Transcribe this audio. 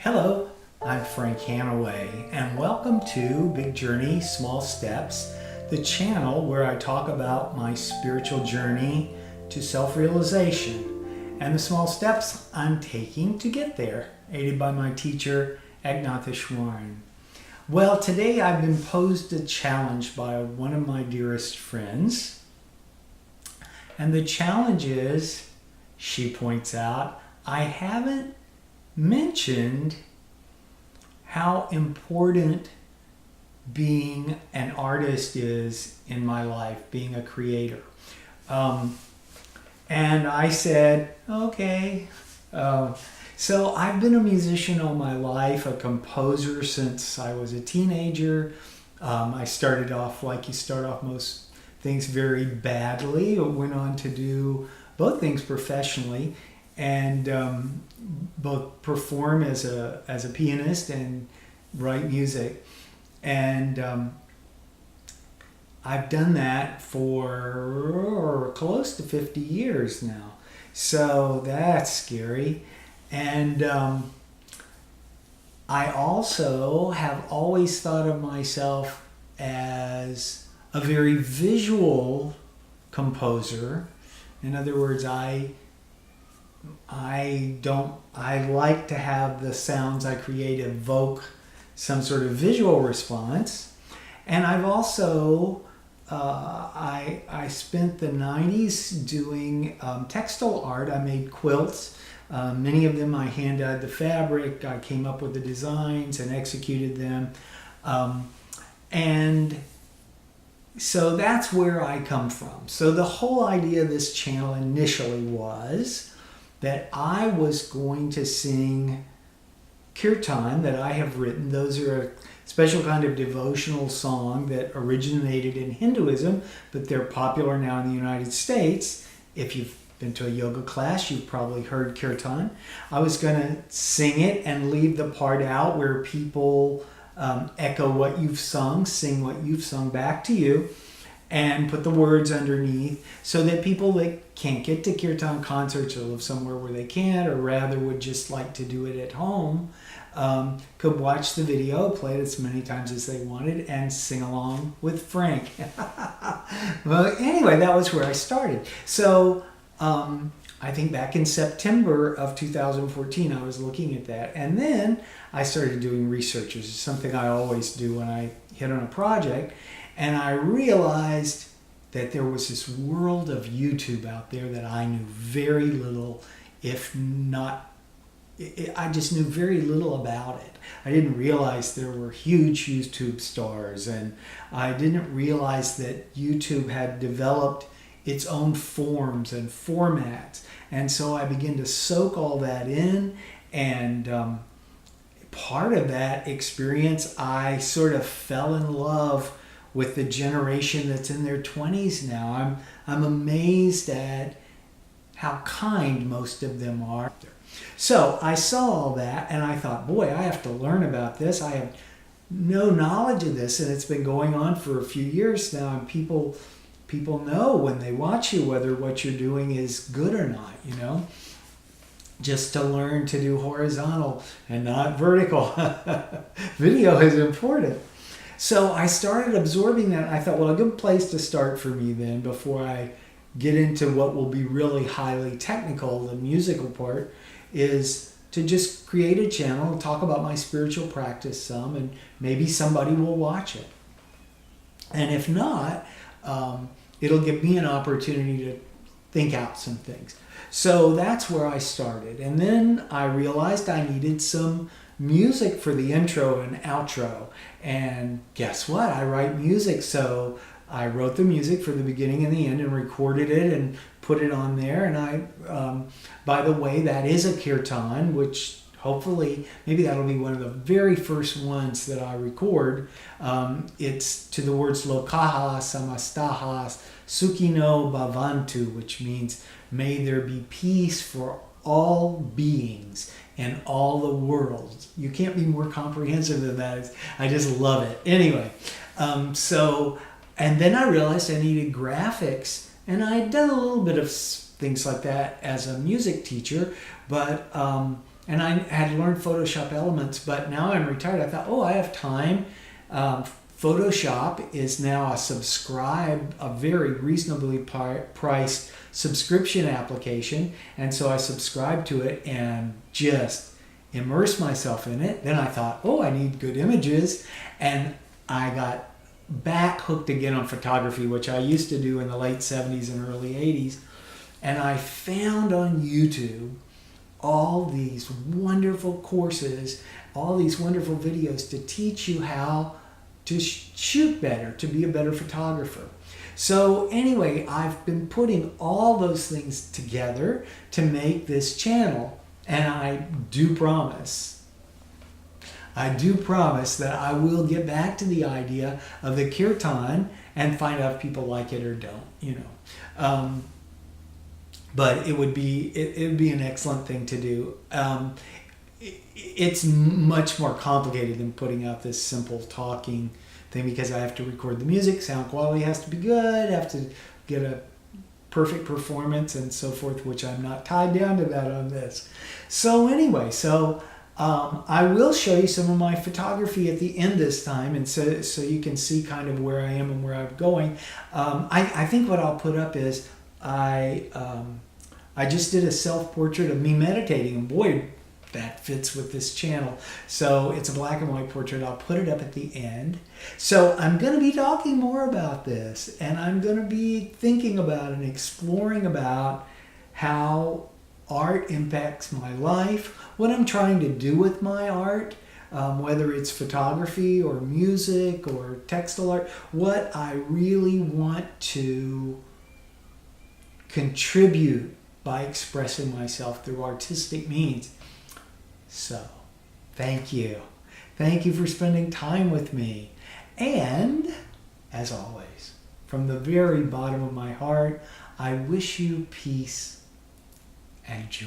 Hello, I'm Frank Hannaway, and welcome to Big Journey, Small Steps, the channel where I talk about my spiritual journey to self-realization and the small steps I'm taking to get there, aided by my teacher, Ignatius Warren. Well, today I've been posed a challenge by one of my dearest friends, and the challenge is, she points out, I haven't mentioned how important being an artist is in my life, being a creator. And I said, okay. So I've been a musician all my life, a composer since I was a teenager. I started off like you start off most things very badly. I went on to do both things professionally, and both perform as a pianist and write music. And I've done that for close to 50 years now. So that's scary. And I also have always thought of myself as a very visual composer. In other words, I like to have the sounds I create evoke some sort of visual response. And I've also, I spent the 90s doing textile art. I made quilts. Many of them I hand-dyed the fabric. I came up with the designs and executed them. And so that's where I come from. So the whole idea of this channel initially was that I was going to sing kirtan that I have written. Those are a special kind of devotional song that originated in Hinduism, but they're popular now in the United States. If you've been to a yoga class, you've probably heard kirtan. I was going to sing it and leave the part out where people echo what you've sung, sing what you've sung back to you, and put the words underneath so that people that can't get to kirtan concerts or live somewhere where they can't, or rather would just like to do it at home, could watch the video, play it as many times as they wanted, and sing along with Frank. Well, anyway, that was where I started. So I think back in September of 2014, I was looking at that. And then I started doing research, which is something I always do when I hit on a project. And I realized that there was this world of YouTube out there that I knew very little, if not, I just knew very little about it. I didn't realize there were huge YouTube stars, and I didn't realize that YouTube had developed its own forms and formats. And so I began to soak all that in, and part of that experience, I sort of fell in love with the generation that's in their 20s now. I'm amazed at how kind most of them are. So I saw all that and I thought, boy, I have to learn about this. I have no knowledge of this, and it's been going on for a few years now, and people know when they watch you whether what you're doing is good or not, you know. Just to learn to do horizontal and not vertical. Video is important. So I started absorbing that. I thought, well, a good place to start for me then, before I get into what will be really highly technical, the musical part, is to just create a channel and talk about my spiritual practice some, and maybe somebody will watch it. And if not, it'll give me an opportunity to think out some things. So that's where I started. And then I realized I needed some music for the intro and outro. And guess what? I write music. So I wrote the music for the beginning and the end and recorded it and put it on there. And by the way, that is a kirtan, which hopefully, maybe that'll be one of the very first ones that I record. It's to the words Lokaha Samastaha Sukhino Bhavantu, which means may there be peace for all beings and all the world. You can't be more comprehensive than that. I just love it. Anyway, and then I realized I needed graphics, and I had done a little bit of things like that as a music teacher, but and I had learned Photoshop Elements, but now I'm retired. I thought, oh, I have time. Photoshop is now a very reasonably priced subscription application, and so I subscribed to it and just immersed myself in it. Then I thought, oh, I need good images, and I got back hooked again on photography, which I used to do in the late 70s and early 80s, and I found on YouTube all these wonderful courses, all these wonderful videos to teach you how to shoot better, to be a better photographer. So anyway, I've been putting all those things together to make this channel, and I do promise that I will get back to the idea of the kirtan and find out if people like it or don't, you know. But it would be an excellent thing to do. It's much more complicated than putting out this simple talking thing, because I have to record the music, sound quality has to be good, I have to get a perfect performance and so forth, which I'm not tied down to that on this. So anyway, I will show you some of my photography at the end this time, and so you can see kind of where I am and where I'm going. I think what I'll put up is I just did a self-portrait of me meditating, and boy, that fits with this channel. So it's a black and white portrait. I'll put it up at the end. So I'm going to be talking more about this, and I'm going to be thinking about and exploring about how art impacts my life, what I'm trying to do with my art, whether it's photography or music or textile art, what I really want to contribute by expressing myself through artistic means. So, thank you. Thank you for spending time with me. And, as always, from the very bottom of my heart, I wish you peace and joy.